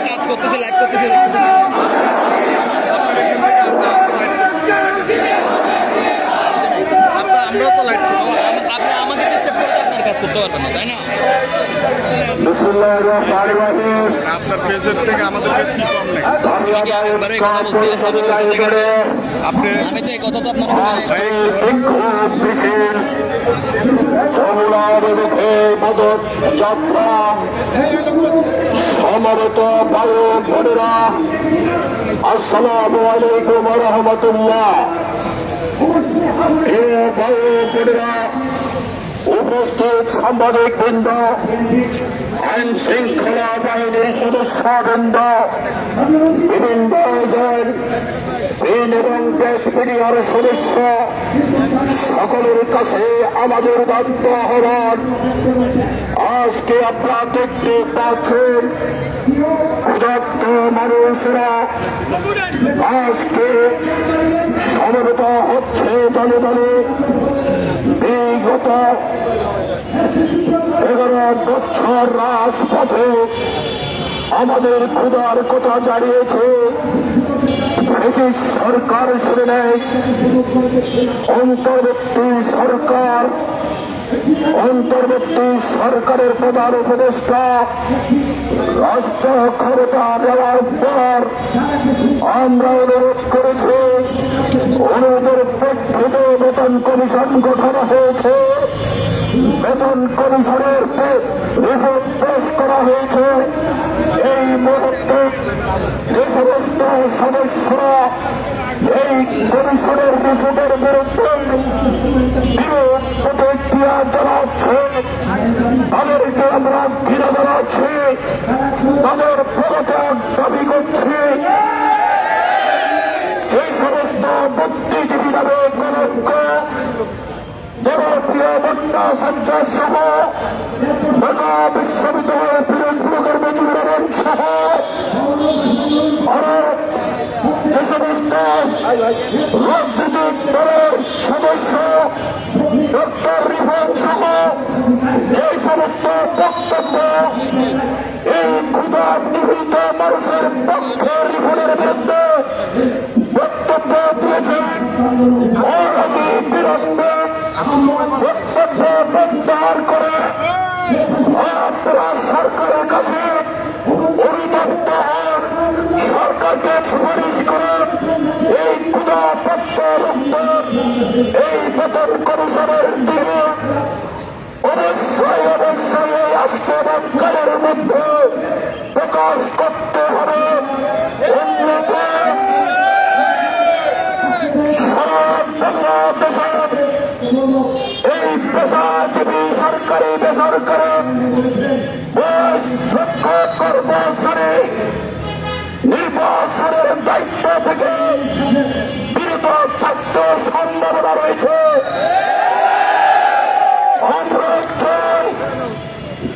কাজ করতেছে, লাইভ করতেছে, আমরাও তো লাইভ করবো। আপনি আমাকে ডিস্টার্ব করে তো আপনার কাজ করতে পারবেন না, তাই না? আপনার পেজের থেকে আমাদের পেজ কি কম নেই? একবারই কথা বলছি, আমি তো এই কথা তো আপনার যাত্রা সমবেত বায়ু বোনেরা, আসসালামু আলাইকুম রহমতুল্লাহ। এ বায়ু বোনেরা, উপস্থিত সাংবাদিক বৃন্দ, আইন শৃঙ্খলা বাহিনীর সদস্যবৃন্দ, বিভিন্ন দিন এবং দেশ মিডিয়ার সদস্য, সকলের কাছে আমাদের দায়িত্ব আহ্বান। আজকে আপনারা দেখতে পাচ্ছেন ক্ষুধার্ত মানুষরা আজকে সমবেত হচ্ছে দলে দলে। বিগত 11 বছর রাজপথে আমাদের ক্ষুধার কথা জানিয়েছে, ব্রিটিশ সরকার শুনে নেয়। অন্তর্বর্তী সরকারের প্রধান উপদেষ্টা রাষ্ট্র ক্ষমতা দেওয়ার পর আমরা অনুরোধ করেছি, অনুরোধের প্রেক্ষিতে বেতন কমিশন গঠন হয়েছে। বেতন কমিশনের রিপোর্ট পেশ করা হয়েছে। এই মুহূর্তে যে সমস্ত সদস্যরা এই কমিশনের রিপোর্টের বিরুদ্ধে বিরোধ প্রতিক্রিয়া জানাচ্ছে, তাদেরকে আমরা ঘৃণা জানাচ্ছি, তাদের পদত্যাগ দাবি করছি। যে সমস্ত বুদ্ধিজীবী নামে কলঙ্ক দেবপ্রিয় ভট্টাচার্য সহ ঢাকা বিশ্ববিদ্যালয়ের ফিরোজপুরের মজুর রহমান সহ যে সমস্ত রাজনৈতিক দলের সদস্য ডক্টর রিফান সহ যে সমস্ত বক্তব্য এই ক্ষুধা নিপীড়িত মানুষের পক্ষে রিফানের বিরুদ্ধে বক্তব্য দিয়েছেন, বিরুদ্ধে বক্তব্য প্রত্যাহার করে আপনারা সরকারের কাছে অনুতপ্ত হন, সরকারকে সুপারিশ করেন এই ক্ষুধা প্রত্যারুদ্ধ এই বেতন কমিশনের দিনে অবশ্যই এই আজকে বাক্যের মধ্যে প্রকাশ করতে হবে। সারা বাংলাদেশের এই পেশাজীবী সরকারি বেসরকারি 10 লক্ষ কর্মচারী নির্বাচনের দায়িত্ব থেকে বিরত থাকতে সম্ভাবনা রয়েছে। আমরা চাই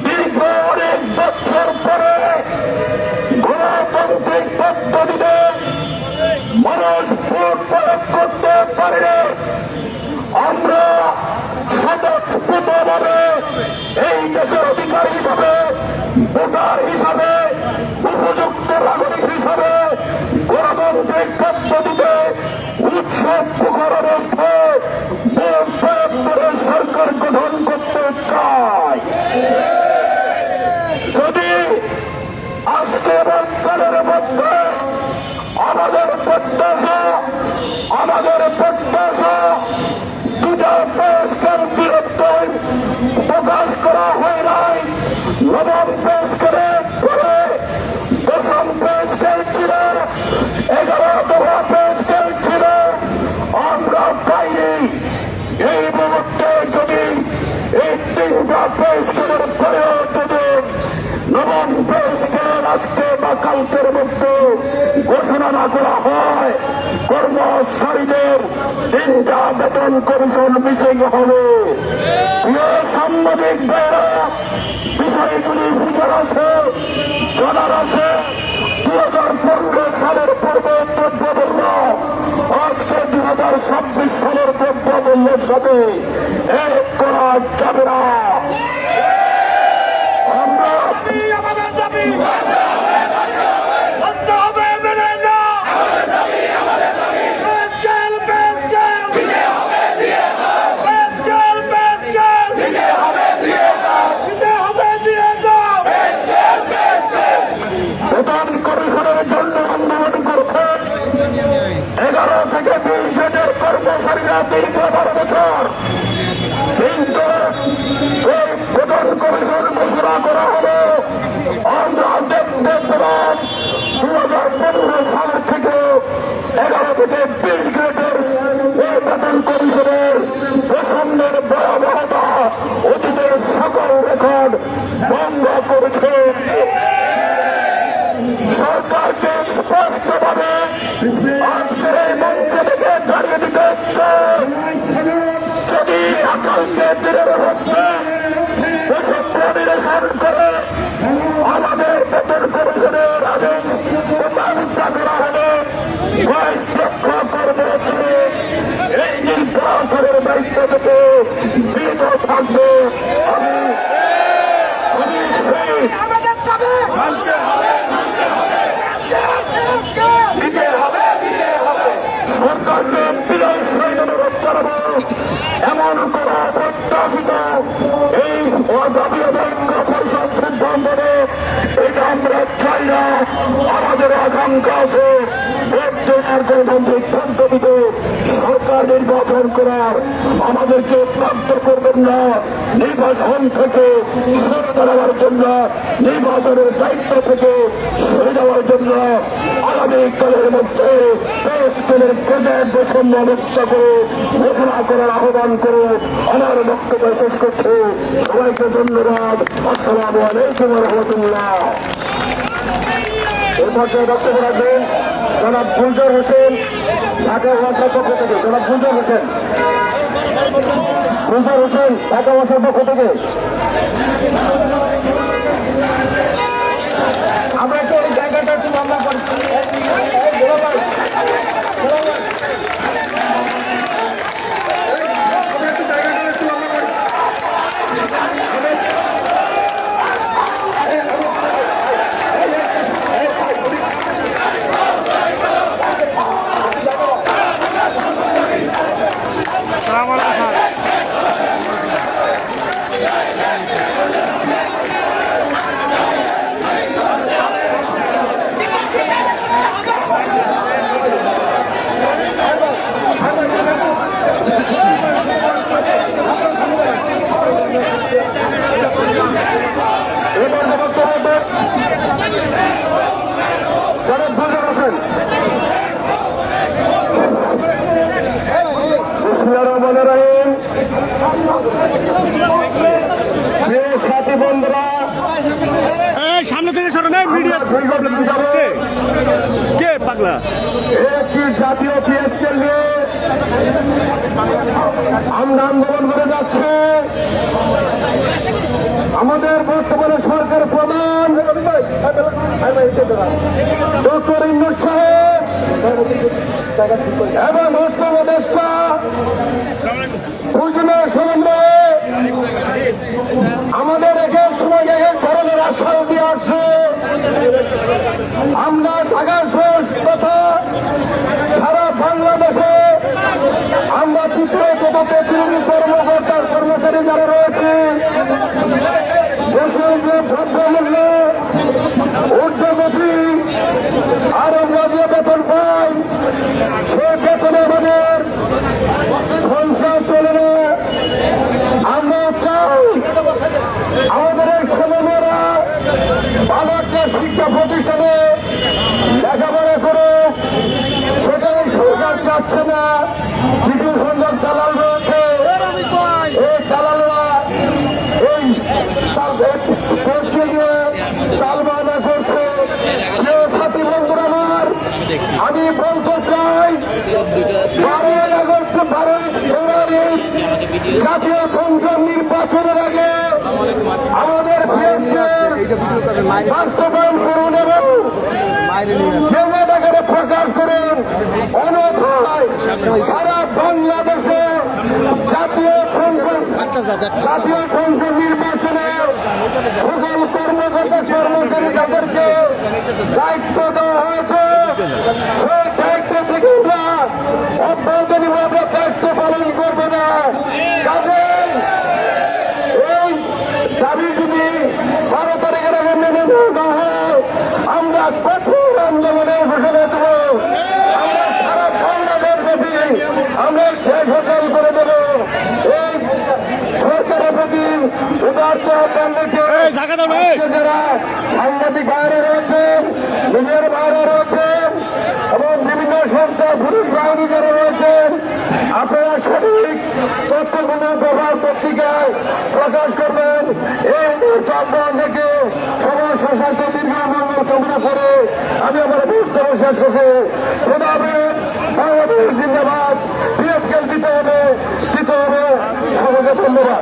দীর্ঘ অনেক বছর পরে গণতান্ত্রিক পদ্ধতিতে মানুষ ভোট প্রয়োগ করতে পারে। আমরা স্বতঃস্ফূর্তভাবে এই দেশের অধিকার হিসাবে, ভোটার হিসাবে, উপযুক্ত নাগরিক হিসাবে গণতান্ত্রিক পদ্ধতিতে উৎসব মুখর অবস্থায় ভোট প্রয়োগ করে সরকার গঠন করতে চাই। যদি আজকে বর্তমানের মধ্যে আমাদের প্রত্যাশা দুটা পেশকের বিরুদ্ধে প্রকাশ করা হয় নাই। নবম পেশকের পরে 10ম পেশকেল ছিল, 11 দফা পেশকেল ছিল, আমরা পাইনি। এই মুহূর্তে যদি এই 3টা পেশকেলের পরেও যদি নবম পেশকেল আজকে বা কালকের মধ্যে ঘোষণা না করা হয়, কর্মচারীদের 3টা বেতন কমিশন মিসিং হবে। প্রিয় সাংবাদিক ভাইরা, বিষয়গুলি বুঝার আছে, জানার আছে। 2015 সালের পূর্বে দ্রব্যমূল্য আজকে 2026 সালের দ্রব্যমূল্যের সাথে এক করা যাবে না। আমরা দিনের মধ্যে এসব নিরসন করে আমাদের বেতন কমিশনের আদেশ প্রকাশটা করা হলে 22 লক্ষ কর্মরত এই নির্বাচনের দায়িত্ব থেকে বিরত থাকবে। আমি সেই সরকারকে বিনয় সহিত অনুরোধ করব, এমন কোন প্রত্যাশিত এই দাবি ঐক্য পরিষদ সিদ্ধান্ত নেই, এটা আমরা চাই না। আমাদের আকাঙ্ক্ষা আছে গণতান্ত্রিক পদ্ধতিতে সরকার নির্বাচন করার। আমাদেরকে বাধ্য করবেন না নির্বাচন থেকে সরে দাঁড়াবার জন্য, নির্বাচনের দায়িত্ব থেকে সরে যাওয়ার জন্য। আগামীকালের মধ্যে দেশের গেজেট বৈষম্য মুক্ত করে ঘোষণা করার আহ্বান করে আমার বক্তব্য শেষ করছে। সবাইকে ধন্যবাদ। আসসালামু আলাইকুম রহমতুল্লাহ। এই পর্যায়ে বক্তব্য রাখবেন জনাব গুলজার হোসেন, ঢাকা ওয়াসার পক্ষ থেকে। জনাব গুলজার হোসেন, ঢাকা ওয়াসার পক্ষ থেকে। আমরা একটু ওই জায়গাটা একটু লম্বা করি। সাথী বন্ধুরা, সামনে থেকে সরেন, মিডিয়া কে পাগলা। একটি জাতীয় পিএসকে নিয়ে আমরা আন্দোলন করে যাচ্ছি। আমাদের বর্তমানে সরকার প্রধান ডক্টর ইউনূস সাহেব এবং অর্থ উপদেষ্টা দুজনের সমন্বয়ে আমাদের এক এক সময় এক এক ধরনের আশ্বাস দিয়ে আসছে। আমরা ঢাকা শহর তথা সারা বাংলাদেশে আমরা তৃতীয় চতুর্থ শ্রেণীর কর্মকর্তা কর্মচারী যারা রয়েছে, দেশের যে দ্রব্যমূল্য ঊর্ধ্বগতি আর আমরা যে বেতন পাই, সে বেতনে আমাদের সংসার চলে না। আমরা চাই আমাদের এই ছেলেমেয়েরা ভালো একটা শিক্ষা প্রতিষ্ঠানে লেখাপড়া করুক, সেটাই সরকার চাচ্ছে না। কিছু সংখ্যক দালাল রয়েছে, এই দালালরা এই দেশকে নিয়ে চালবানা করছে। প্রিয় সাথী বন্ধুরা আমার, আমি বলতে চাই 12ই আগস্ট 12ই ফেব্রুয়ারি জাতীয় সংসদ নির্বাচনের আগে আমাদের বাস্তবায়ন করুন এবং গেজেট আকারে প্রকাশ করুন। অন্যথায় সারা বাংলাদেশে জাতীয় সংসদ নির্বাচনে সকল কর্মকর্তা কর্মচারী যাদেরকে দায়িত্ব দেওয়া হয়েছে, সেই দায়িত্ব থেকে অভ্যন্তরীণভাবে দায়িত্ব পালন করবে না। কাজেই এই দাবি যদি 12 তারিখের আগে মেনে নেওয়া হয়, আমরা কঠোর আন্দোলনের ঘোষণা দেব। আমরা সারা বাংলাদেশ ব্যাপী আমরা দেশ অচল করে দেব। এই সরকারের প্রতি উদার্ত আহ্বান রেখে যারা সাংবাদিক বাইরে রয়েছেন, মিডিয়ার বাইরে রয়েছেন এবং বিভিন্ন সংস্থা পুলিশ বাহিনী যারা রয়েছেন, আপনারা সঠিক তথ্যগুলো প্রভাব পত্রিকায় প্রকাশ করবেন। এই আহ্বান থেকে সবার সুস্বাস্থ্য দীর্ঘ মঙ্গল কামনা করে আমি আমার বক্তব্য শেষ করছি। বাংলাদেশ জিন্দাবাদ। পিএসকেল দিতে হবে। সকলকে ধন্যবাদ।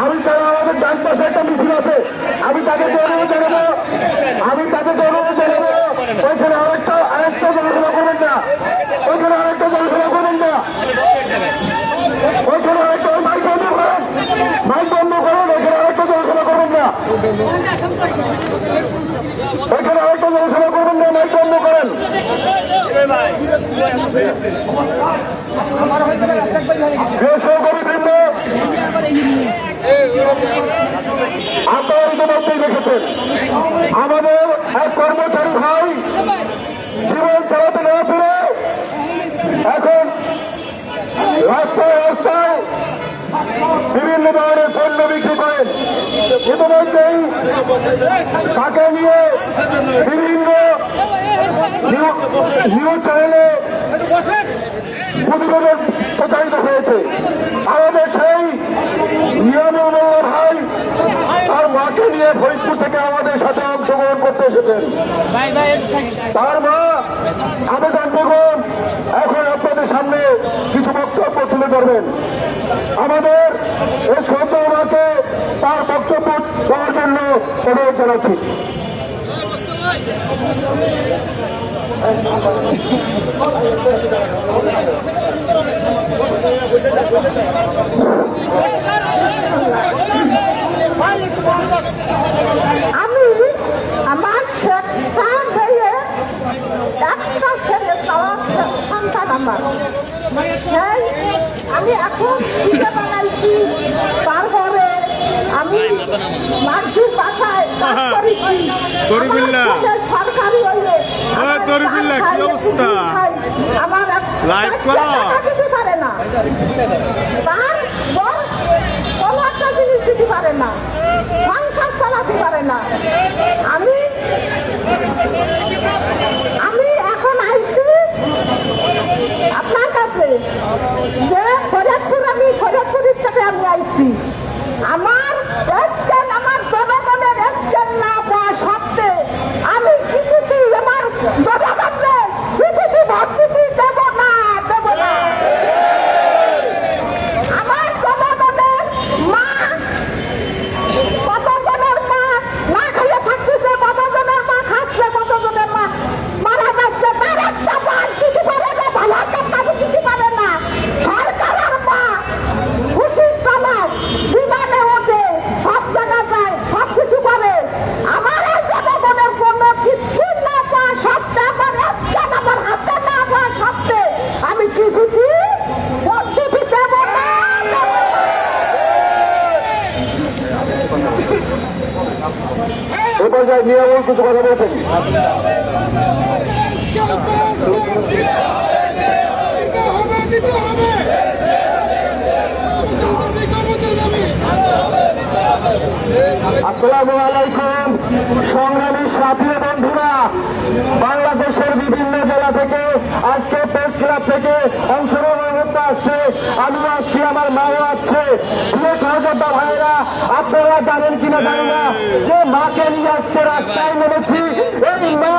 আমি চাই আমাদের ডান পাশে একটা মিছিল আছে, আমি তাদেরকে অনুরোধ জানাবো, ওইখানে আরেকটা জনসভা করবেন না, ওইখানে আরেকটা জনসভা করবেন না, ওইখানে আরেকটা মাইক বন্ধ করেন, ওইখানে আরেকটা জনসভা করবেন না, ওইখানে আরেকটা জনসভা করবেন না, মাইক বন্ধ করেন। সহকারীবৃন্দ, আপনারা ইতিমধ্যেই দেখেছেন আমাদের এক কর্মচারী ভাই জীবন চালাতে না পেরে এখন রাস্তায় বিভিন্ন ধরনের পণ্য বিক্রি করেন। ইতিমধ্যেই তাকে নিয়ে বিভিন্ন নিউজ চ্যানেলে প্রতিবেদন প্রচারিত হয়েছে। আমাদের সেই নিয়ামুল মোল্লা ভাই তার মাকে নিয়ে ফরিদপুর থেকে আমাদের সাথে অংশগ্রহণ করতে এসেছেন। তার মা আবেদন বেগম এখন আপনাদের সামনে কিছু বক্তব্য তুলে ধরবেন। আমাদের এই শ্রদ্ধা মাকে তার বক্তব্য দেওয়ার জন্য অনুরোধ জানাচ্ছি। আমি আমার সন্তান হয়ে একটা ছেলে সন্তান আমার সেই আমি এখন পিঠে বানাইছি, তারপরে আমি মানুষের বাসায় কাজ করেছি। সরকারি হইলে আমার দিতে পারে না, তার কোনো একটা জিনিস দিতে পারে না, সংসার চালাতে পারে না। আমি এখন আইছি আপনার কাছে যে ফরিদপুরের থেকে আমি আইছি। আমার জনগণের স্ক্যান না পাওয়া সত্ত্বে আমি কিছুতেই আমার জনগণের কিছুতেই ভোট দিতে দেব না। আমার জনগণের মা, কতজনের মা না খাইয়ে থাকতেছে, কতজনের মা খাচ্ছে, কতজনের মা মারা যাচ্ছে, তার একটা বাস দিতে পারে না, ভালো একটা কাজ দিতে পারে না। সরকারের মা খুশি চালায়, বিমানে ওঠে, সব জায়গা যায়, সব কিছু করে। আমার এই জনগণের কোনো কিছু না পাওয়া সত্ত্বে, আমার স্ক্যান আমার হাতে না পাওয়া সত্ত্বে আমি কিছুতেই ভোট দিতে দেব না। এ পর্যায়ে নিয়ামুল কিছু কথা বলছেন। আসসালামু আলাইকুম সংগ্রামী সাথী বন্ধুরা, বাংলাদেশের বিভিন্ন জেলা থেকে আজকে প্রেস ক্লাব থেকে অংশগ্রহণ করতে আসছে, আমিও আসছি, আমার মাও আসছে। প্রিয় সহযোদ্ধা ভাইরা, আপনারা জানেন কিনা জানি না যে মাকে নিয়ে আজকে রাস্তায় নেমেছি। এই মা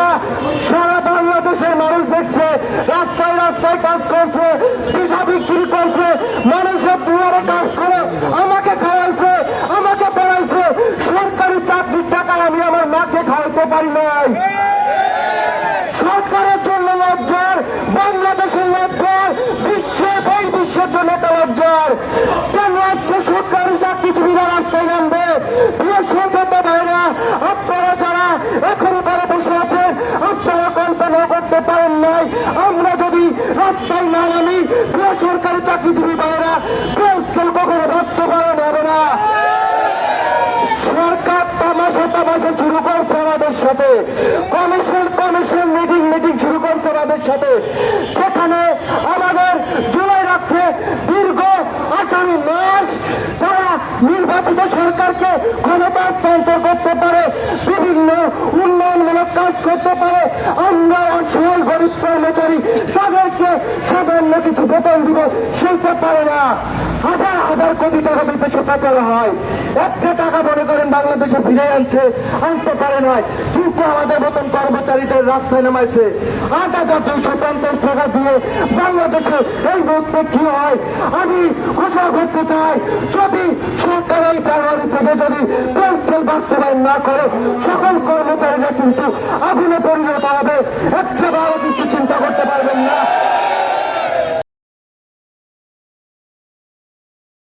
সারা বাংলাদেশের মানুষ দেখছে, রাস্তায় রাস্তায় কাজ করছে, পিঠা বিক্রি করছে, মানুষের দুয়ারে কাজ করে আমাকে খাওয়াইছে, আমাকে পড়াইছে। সরকারি চাকরির টাকায় আমি আমার মাকে খাওয়াইতে পারি নাই। সরকারের জন্য লজ্জার, বাংলাদেশের লজ্জার, বিশ্বের জন্য একটা লজ্জার। কেন আজকে সরকারি চাকরিজীবীরা রাস্তায় নামবে? প্রিয় সহযোদ্ধা ভাইরা, আপনারা যারা এখনো ঘরে বসে আছেন, আপনারা কল্পনা করতে পারেন নাই আমরা যদি রাস্তায় না নামি, প্রিয় সরকারি চাকরিজীবী ভাইরা, প্রেসকেল কখনো বাস্তবায়ন হবে না। সরকার তামাশা শুরু করছে আমাদের সাথে, কমিশন মিটিং শুরু করছে আমাদের সাথে, যেখানে আমাদের জুলাই রাখছে দীর্ঘ 18 মাস তারা নির্বাচিত সরকারকে ক্ষমতা হস্তান্তর করতে পারে, বিভিন্ন উন্নয়নমূলক কাজ করতে পারে। আমরা অসহায় গরিব কর্মচারী তাদের আজকে সামান্য কিছু বেতন দিব সেইটা পারে না। হাজার হাজার কোটি টাকা বিদেশে পাচার হয়, একটা টাকা মনে করেন বাংলাদেশে ফিরে আনছে, আনতে পারে নয়, কিন্তু আমাদের মতন কর্মচারীদের রাস্তায় নামাইছে 8,250 টাকা দিয়ে। বাংলাদেশে এই মুহূর্তে কি হয় আমি ঘোষণা করতে চাই, যদি সরকার এই 15 থেকে যদি পে স্কেল বাস্তবায়ন না করে সকল কর্মচারীরা কিন্তু আগুনে পরিণত হবে। একটা বারো কিন্তু চিন্তা করতে